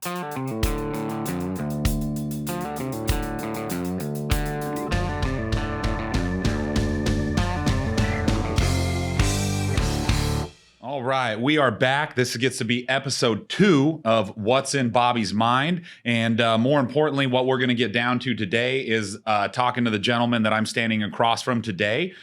All right, we are back. This gets to be episode 2 of What's in Bobby's Mind. And more importantly, what we're going to get down to today is talking to the gentleman that I'm standing across from today.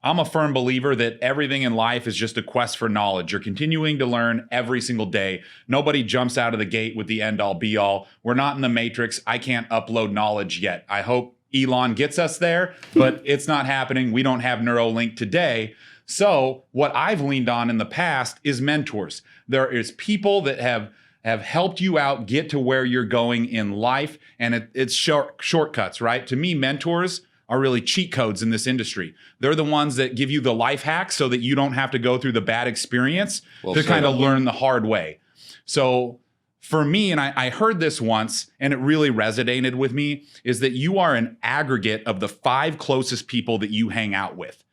I'm a firm believer that everything in life is just a quest for knowledge. You're continuing to learn every single day. Nobody jumps out of the gate with the end all be all. We're not in the Matrix. I can't upload knowledge yet. I hope Elon gets us there, but it's not happening. We don't have Neuralink today. So what I've leaned on in the past is mentors. There is people that have helped you out get to where you're going in life, and it's shortcuts, right? To me, mentors are really cheat codes in this industry. They're the ones that give you the life hacks so that you don't have to go through the bad experience to kind of learn the hard way. So for me, and I heard this once, and it really resonated with me, is that you are an aggregate of the 5 closest people that you hang out with.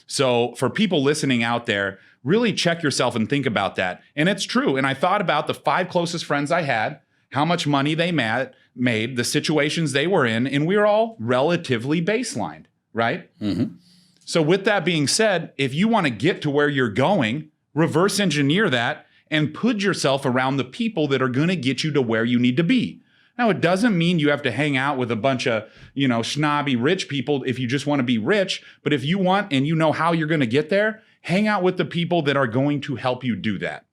So for people listening out there, really check yourself and think about that. And it's true. And I thought about the 5 closest friends I had, how much money they made, the situations they were in, and we were all relatively baselined, right? Mm-hmm. So with that being said, if you want to get to where you're going, reverse engineer that and put yourself around the people that are going to get you to where you need to be. Now, it doesn't mean you have to hang out with a bunch of, snobby rich people if you just want to be rich. But if you want and you know how you're going to get there, hang out with the people that are going to help you do that.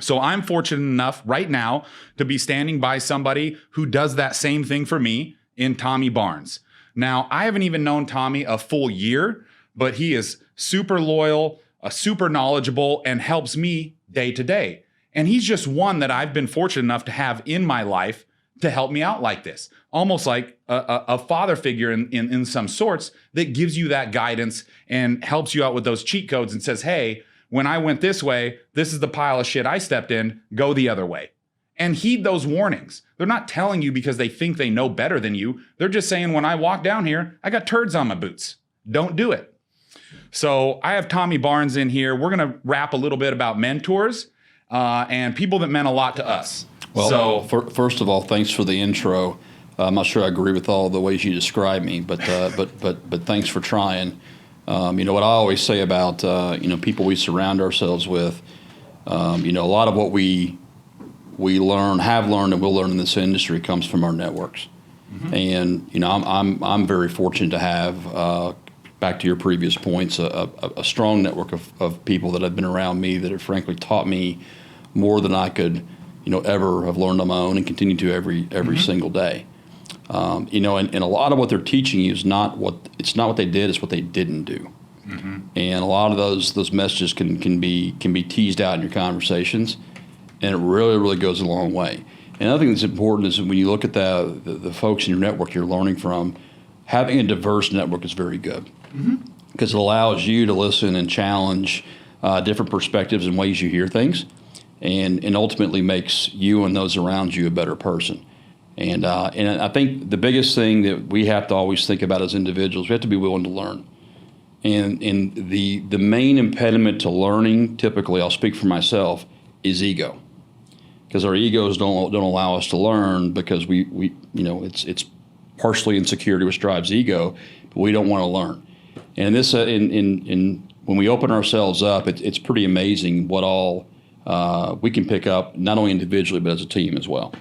So I'm fortunate enough right now to be standing by somebody who does that same thing for me in Tommy Barnes. Now, I haven't even known Tommy a full year, but he is super loyal, super knowledgeable, and helps me day to day. And he's just one that I've been fortunate enough to have in my life to help me out like this, almost like a father figure in some sorts that gives you that guidance and helps you out with those cheat codes and says, hey, when I went this way, this is the pile of shit I stepped in, go the other way. And heed those warnings. They're not telling you because they think they know better than you. They're just saying, when I walk down here, I got turds on my boots. Don't do it. So I have Tommy Barnes in here. We're going to rap a little bit about mentors and people that meant a lot to us. Well, first of all, thanks for the intro. I'm not sure I agree with all the ways you describe me, but thanks for trying. What I always say about people we surround ourselves with. A lot of what we have learned, and will learn in this industry comes from our networks. Mm-hmm. And I'm very fortunate to have, back to your previous points, a strong network of people that have been around me that have frankly taught me more than I could ever have learned on my own and continue to every mm-hmm. single day. And a lot of what they're teaching you is not what they did, it's what they didn't do. Mm-hmm. And a lot of those messages can be teased out in your conversations, and it really, really goes a long way. And another thing that's important is when you look at the folks in your network you're learning from, having a diverse network is very good because mm-hmm. it allows you to listen and challenge different perspectives and ways you hear things. And ultimately makes you and those around you a better person. And I think the biggest thing that we have to always think about as individuals, we have to be willing to learn. And the main impediment to learning, typically, I'll speak for myself, is ego. Because our egos don't allow us to learn because we it's partially insecurity which drives ego, but we don't want to learn. And this when we open ourselves up, it's pretty amazing what all we can pick up, not only individually, but as a team as well.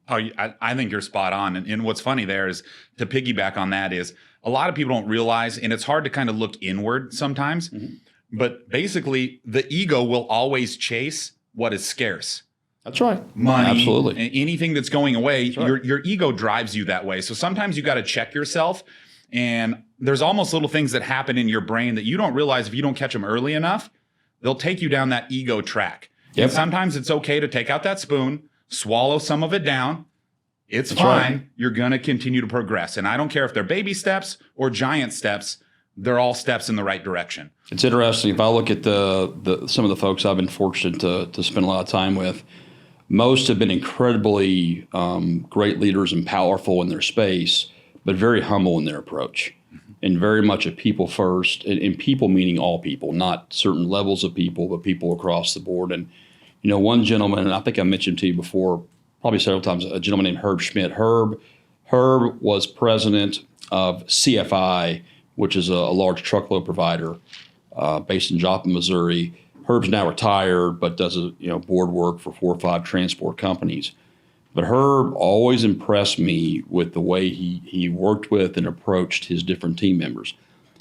Oh, I think you're spot on. And what's funny there is, to piggyback on that, is a lot of people don't realize, and it's hard to kind of look inward sometimes, mm-hmm. but basically the ego will always chase what is scarce. That's right. Money, absolutely. Anything that's going away, that's right. Your ego drives you that way. So sometimes you got to check yourself, and there's almost little things that happen in your brain that you don't realize if you don't catch them early enough, they'll take you down that ego track. Yep. And sometimes it's okay to take out that spoon, swallow some of it down. It's That's fine. Right. You're going to continue to progress. And I don't care if they're baby steps or giant steps. They're all steps in the right direction. It's interesting. If I look at some of the folks I've been fortunate to spend a lot of time with, most have been incredibly great leaders and powerful in their space, but very humble in their approach. Mm-hmm. And very much a people first, and people meaning all people, not certain levels of people, but people across the board. And one gentleman, and I think I mentioned to you before, probably several times, a gentleman named Herb Schmidt. Herb was president of CFI, which is a large truckload provider based in Joplin, Missouri. Herb's now retired, but does board work for 4 or 5 transport companies. But Herb always impressed me with the way he worked with and approached his different team members.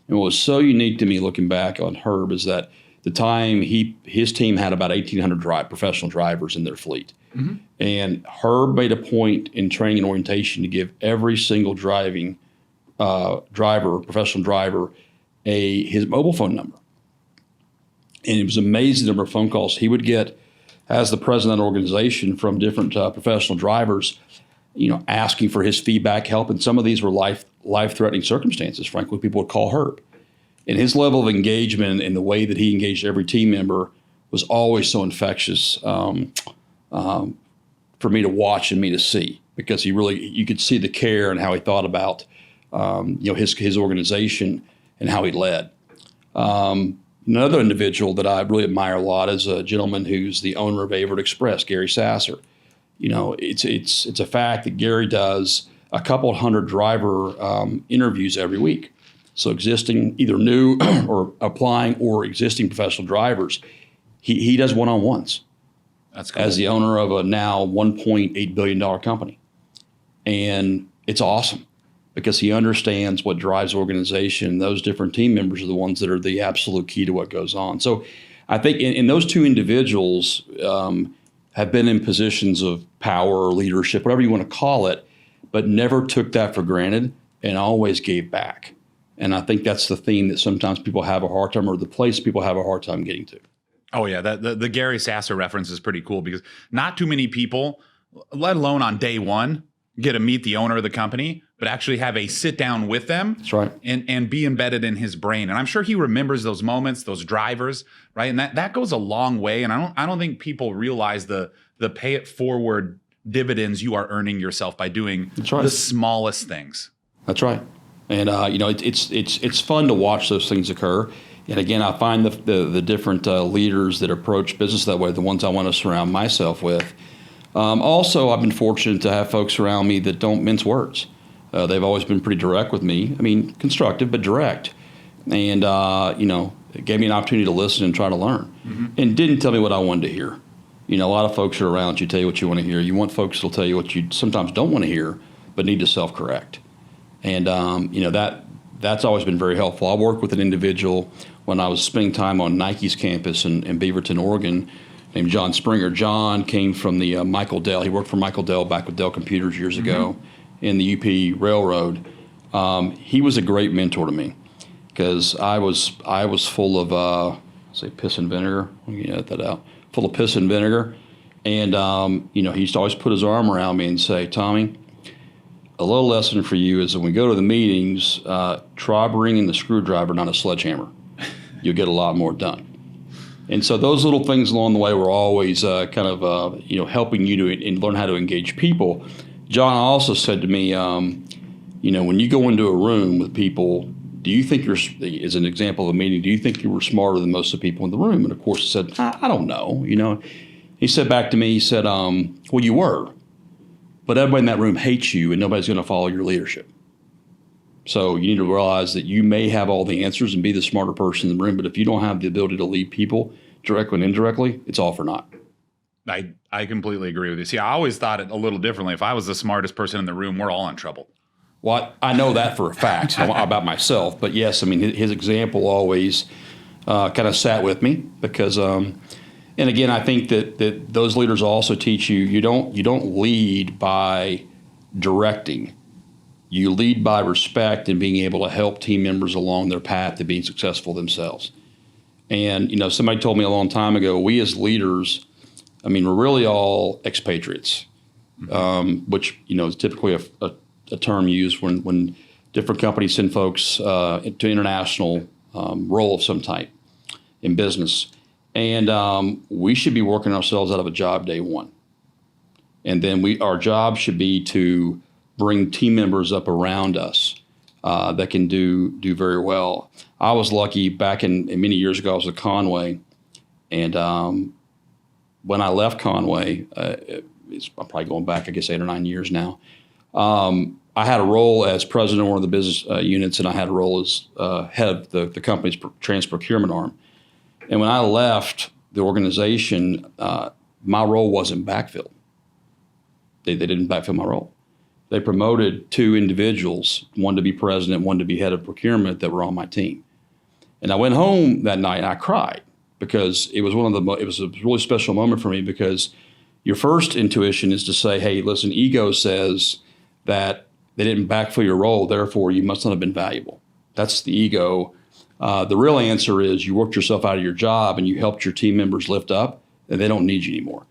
And what was so unique to me looking back on Herb is that the time his team had about 1,800 professional drivers in their fleet. Mm-hmm. And Herb made a point in training and orientation to give every single professional driver, his mobile phone number. And it was amazing the number of phone calls he would get as the president of that organization from different professional drivers, asking for his feedback, help. And some of these were life-threatening circumstances. Frankly, people would call Herb. And his level of engagement and the way that he engaged every team member was always so infectious for me to watch and me to see, because you could see the care and how he thought about his organization and how he led. Another individual that I really admire a lot is a gentleman who's the owner of Averitt Express, Gary Sasser. It's a fact that Gary does a couple hundred driver interviews every week. So existing, either new or applying or existing professional drivers, he does one-on-ones. That's cool. As the owner of a now $1.8 billion company. And it's awesome because he understands what drives organization. Those different team members are the ones that are the absolute key to what goes on. So I think in those two individuals have been in positions of power or leadership, whatever you want to call it, but never took that for granted and always gave back. And I think that's the theme that sometimes people have a hard time, or the place people have a hard time getting to. Oh, yeah. The Gary Sasser reference is pretty cool because not too many people, let alone on day one, get to meet the owner of the company, but actually have a sit down with them. That's right. And be embedded in his brain. And I'm sure he remembers those moments, those drivers, right? And that goes a long way. And I don't think people realize the pay it forward dividends you are earning yourself by doing the smallest things. That's right. And it's fun to watch those things occur. And again, I find the different leaders that approach business that way, the ones I want to surround myself with. Also, I've been fortunate to have folks around me that don't mince words. They've always been pretty direct with me. I mean, constructive, but direct. And, it gave me an opportunity to listen and try to learn. Mm-hmm. And didn't tell me what I wanted to hear. A lot of folks are around you, tell you what you want to hear. You want folks that'll tell you what you sometimes don't want to hear, but need to self-correct. And, that's always been very helpful. I worked with an individual when I was spending time on Nike's campus in Beaverton, Oregon, named John Springer. John came from the Michael Dell. He worked for Michael Dell back with Dell Computers years ago in the UP Railroad. He was a great mentor to me because I was full of, piss and vinegar. Let me edit that out. Full of piss and vinegar. And, he used to always put his arm around me and say, Tommy, a little lesson for you is when we go to the meetings, try bringing the screwdriver, not a sledgehammer. You'll get a lot more done. And so those little things along the way were always helping you to learn how to engage people. John also said to me, when you go into a room with people, do you think as an example of a meeting, do you think you were smarter than most of the people in the room? And of course he said, I don't know. He said back to me, he said, well, you were. But everybody in that room hates you and nobody's going to follow your leadership. So you need to realize that you may have all the answers and be the smarter person in the room, but if you don't have the ability to lead people directly and indirectly, it's all for naught. I completely agree with you. See, I always thought it a little differently. If I was the smartest person in the room, we're all in trouble. Well, I know that for a fact about myself. But yes, I mean, his example always kind of sat with me because and again, I think that those leaders also teach you don't lead by directing. You lead by respect and being able to help team members along their path to being successful themselves. And, somebody told me a long time ago, we as leaders, we're really all expatriates, which, is typically a term used when different companies send folks to international role of some type in business. And we should be working ourselves out of a job day one. And then our job should be to bring team members up around us that can do very well. I was lucky back in many years ago, I was at Conway. And when I left Conway, I'm probably going back, I guess, 8 or 9 years now. I had a role as president of one of the business units, and I had a role as head of the company's trans-procurement arm. And when I left the organization, my role wasn't backfilled. They didn't backfill my role. They promoted 2 individuals, one to be president, one to be head of procurement, that were on my team. And I went home that night and I cried, because it was it was a really special moment for me, because your first intuition is to say, hey, listen, ego says that they didn't backfill your role, therefore you must not have been valuable. That's the ego. The real answer is you worked yourself out of your job and you helped your team members lift up, and they don't need you anymore.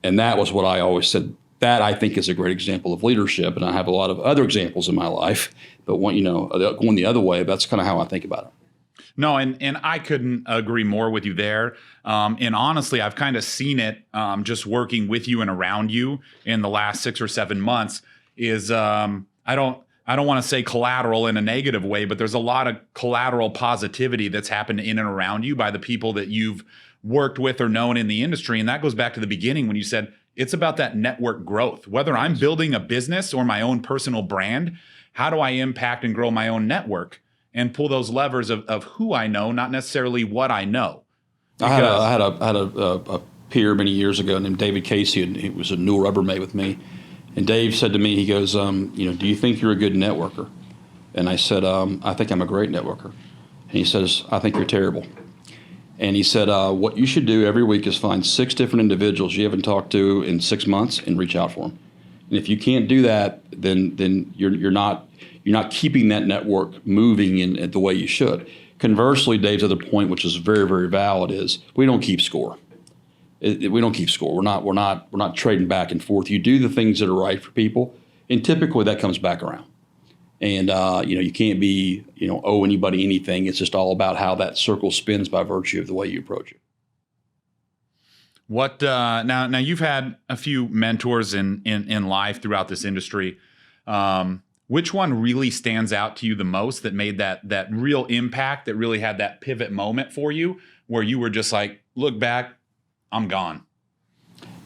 And that was what I always said. That, I think, is a great example of leadership, and I have a lot of other examples in my life. But going the other way, that's kind of how I think about it. No, and I couldn't agree more with you there. And honestly, I've kind of seen it just working with you and around you in the last 6 or 7 months. Is I don't want to say collateral in a negative way, but there's a lot of collateral positivity that's happened in and around you by the people that you've worked with or known in the industry. And that goes back to the beginning when you said it's about that network growth. Whether I'm building a business or my own personal brand, how do I impact and grow my own network and pull those levers of who I know, not necessarily what I know? Because I had a peer many years ago named David Casey, and he was a new Rubbermaid with me. And Dave said to me, he goes, do you think you're a good networker? And I said, I think I'm a great networker. And he says, I think you're terrible. And he said, what you should do every week is find 6 different individuals you haven't talked to in 6 months and reach out for them. And if you can't do that, then you're not keeping that network moving in the way you should. Conversely, Dave's other point, which is very, very valid, is we don't keep score. We don't keep score. We're not trading back and forth. You do the things that are right for people, and typically that comes back around. And you can't be owe anybody anything. It's just all about how that circle spins by virtue of the way you approach it. What now you've had a few mentors in life throughout this industry. Which one really stands out to you the most that made that real impact, that really had that pivot moment for you where you were just like, look back, I'm gone?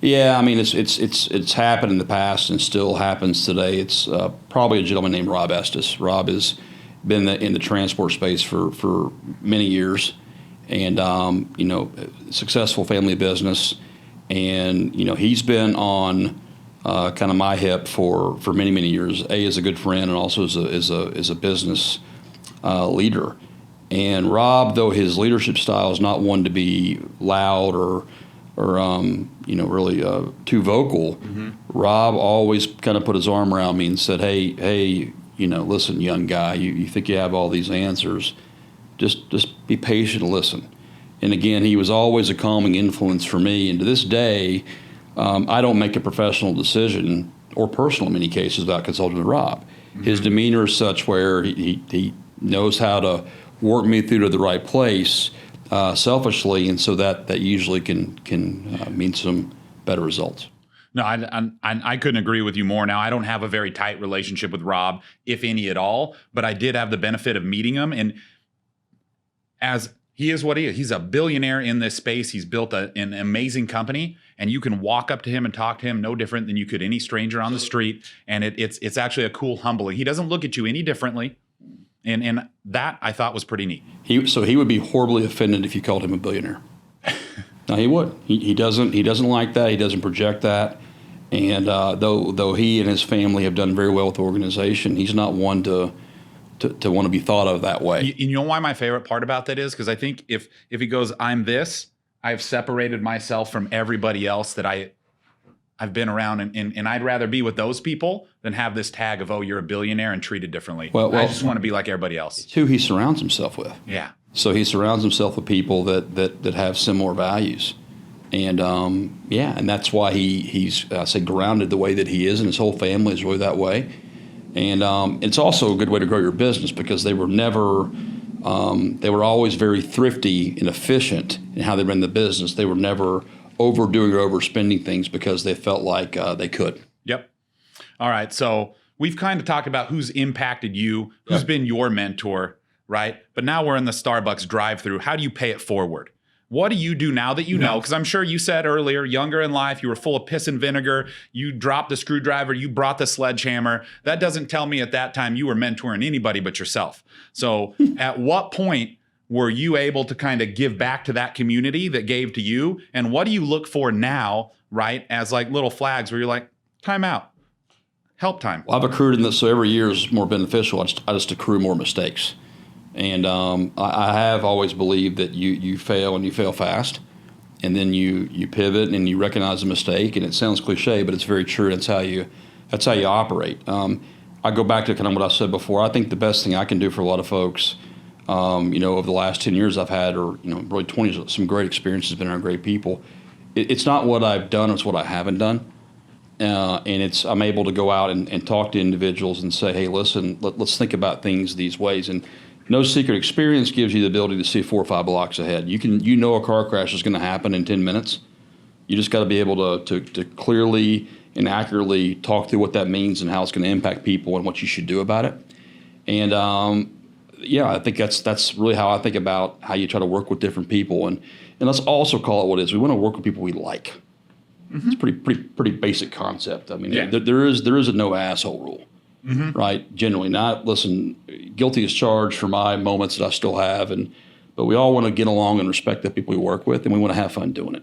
Yeah, I mean, it's happened in the past and still happens today. It's probably a gentleman named Rob Estes. Rob has been in the transport space for many years, and successful family business, and he's been on kind of my hip for many years. As a good friend and also as a business leader. And Rob, though his leadership style is not one to be loud or really too vocal, mm-hmm. Rob always kind of put his arm around me and said, hey, listen, young guy, you think you have all these answers. Just be patient and listen. And again, he was always a calming influence for me. And to this day, I don't make a professional decision or personal in many cases without consulting with Rob. Mm-hmm. His demeanor is such where he knows how to work me through to the right place selfishly, and so that usually can mean some better results. No, I couldn't agree with you more. Now, I don't have a very tight relationship with Rob, if any at all, but I did have the benefit of meeting him. And as he is what he is, he's a billionaire in this space. He's built an amazing company, and you can walk up to him and talk to him no different than you could any stranger on the street. And it's actually a cool, humbling. He doesn't look at you any differently. And that I thought was pretty neat. He would be horribly offended if you called him a billionaire. No, he would. He doesn't like that. He doesn't project that. And though he and his family have done very well with the organization, he's not one to want to be thought of that way. You know why my favorite part about that is? Because I think if he goes, I'm this, I've separated myself from everybody else that I've been around, and I'd rather be with those people than have this tag of, oh, you're a billionaire and treated differently. Well, I just want to be like everybody else. It's who he surrounds himself with. Yeah. So he surrounds himself with people that have similar values. And and that's why he's grounded the way that he is, and his whole family is really that way. And it's also a good way to grow your business because they were always very thrifty and efficient in how they ran the business. They were never overdoing or overspending things because they felt like they could. Yep. All right. So we've kind of talked about who's impacted you, who's been your mentor, right? But now we're in the Starbucks drive-through. How do you pay it forward? What do you do now that you know? Because I'm sure you said earlier, younger in life, you were full of piss and vinegar. You dropped the screwdriver. You brought the sledgehammer. That doesn't tell me at that time you were mentoring anybody but yourself. So at what point were you able to kind of give back to that community that gave to you? And what do you look for now, right, as like little flags where you're like, time out, help time? Well, I've accrued in this, so every year is more beneficial. I just accrue more mistakes. And I have always believed that you fail and you fail fast, and then you pivot and you recognize a mistake. And it sounds cliche, but it's very true. That's how you operate. I go back to kind of what I said before. I think the best thing I can do for a lot of folks, over the last 10 years I've had, or really 20, some great experiences, been around great people. It's not what I've done; it's what I haven't done. And I'm able to go out and talk to individuals and say, hey, listen, let's think about things these ways. And no secret, experience gives you the ability to see 4 or 5 blocks ahead. A car crash is going to happen in 10 minutes. You just got to be able to clearly and accurately talk through what that means and how it's going to impact people and what you should do about it. And I think that's really how I think about how you try to work with different people. And let's also call it what it is. We want to work with people we like. Mm-hmm. It's pretty basic concept. I mean, there is a no asshole rule. Mm-hmm. Right? Generally not. Listen, guilty as charged for my moments that I still have, but we all want to get along and respect the people we work with, and we want to have fun doing it.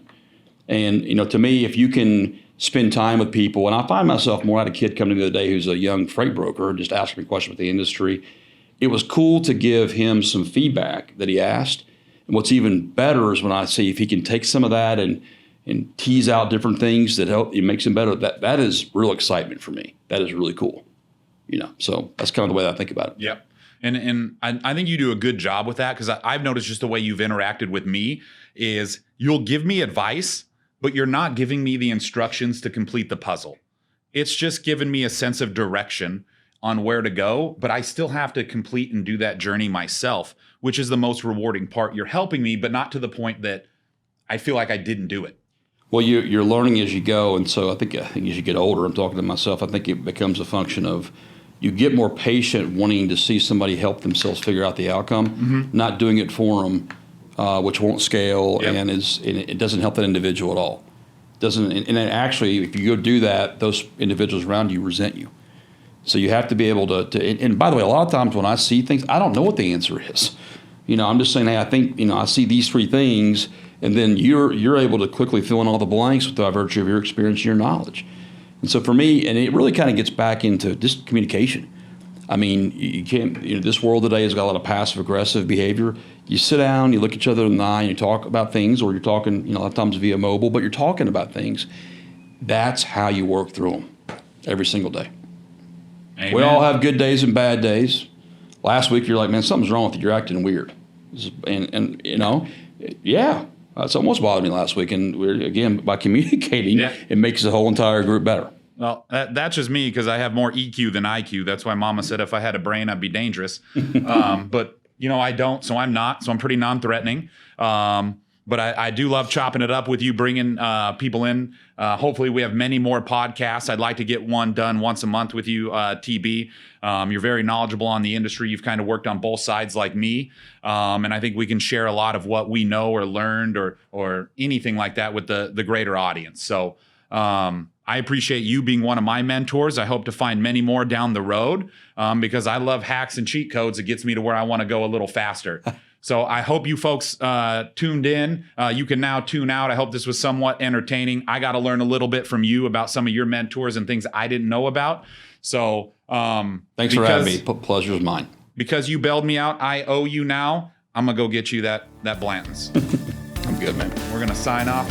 And to me, if you can spend time with people, and I find myself more. I had a kid come to me the other day who's a young freight broker, just asking me questions about the industry. It was cool to give him some feedback that he asked. And what's even better is when I see if he can take some of that and tease out different things that help, it makes him better. That is real excitement for me. That is really cool. So that's kind of the way that I think about it. Yep. And I think you do a good job with that, because I've noticed just the way you've interacted with me is you'll give me advice, but you're not giving me the instructions to complete the puzzle. It's just giving me a sense of direction on where to go, but I still have to complete and do that journey myself, which is the most rewarding part. You're helping me, but not to the point that I feel like I didn't do it. Well, you're learning as you go, and so I think as you get older, I'm talking to myself, I think it becomes a function of you get more patient wanting to see somebody help themselves figure out the outcome, not doing it for them, which won't scale, and it doesn't help that individual at all. And actually, if you go do that, those individuals around you resent you. So you have to be able to and by the way, a lot of times when I see things, I don't know what the answer is. I'm just saying, hey, I think, I see these 3 things, and then you're able to quickly fill in all the blanks by virtue of your experience and your knowledge. And so for me, and it really kind of gets back into just communication. I mean, you can't, this world today has got a lot of passive aggressive behavior. You sit down, you look each other in the eye, and you talk about things, or you're talking, a lot of times via mobile, but you're talking about things. That's how you work through them every single day. Amen. We all have good days and bad days. Last week, you're like, man, something's wrong with you. You're acting weird. And that's almost bothered me last week. And again, by communicating, it makes the whole entire group better. Well, that's just me, because I have more EQ than IQ. That's why Mama said if I had a brain, I'd be dangerous. But, I don't, so I'm not. So I'm pretty non-threatening. But I do love chopping it up with you, bringing people in. Hopefully we have many more podcasts. I'd like to get one done once a month with you, TB. You're very knowledgeable on the industry. You've kind of worked on both sides like me. And I think we can share a lot of what we know or learned or anything like that with the greater audience. So I appreciate you being one of my mentors. I hope to find many more down the road because I love hacks and cheat codes. It gets me to where I want to go a little faster. So I hope you folks tuned in. You can now tune out. I hope this was somewhat entertaining. I got to learn a little bit from you about some of your mentors and things I didn't know about. So thanks for having me. Pleasure's mine. Because you bailed me out, I owe you now. I'm going to go get you that Blanton's. I'm good, man. We're going to sign off.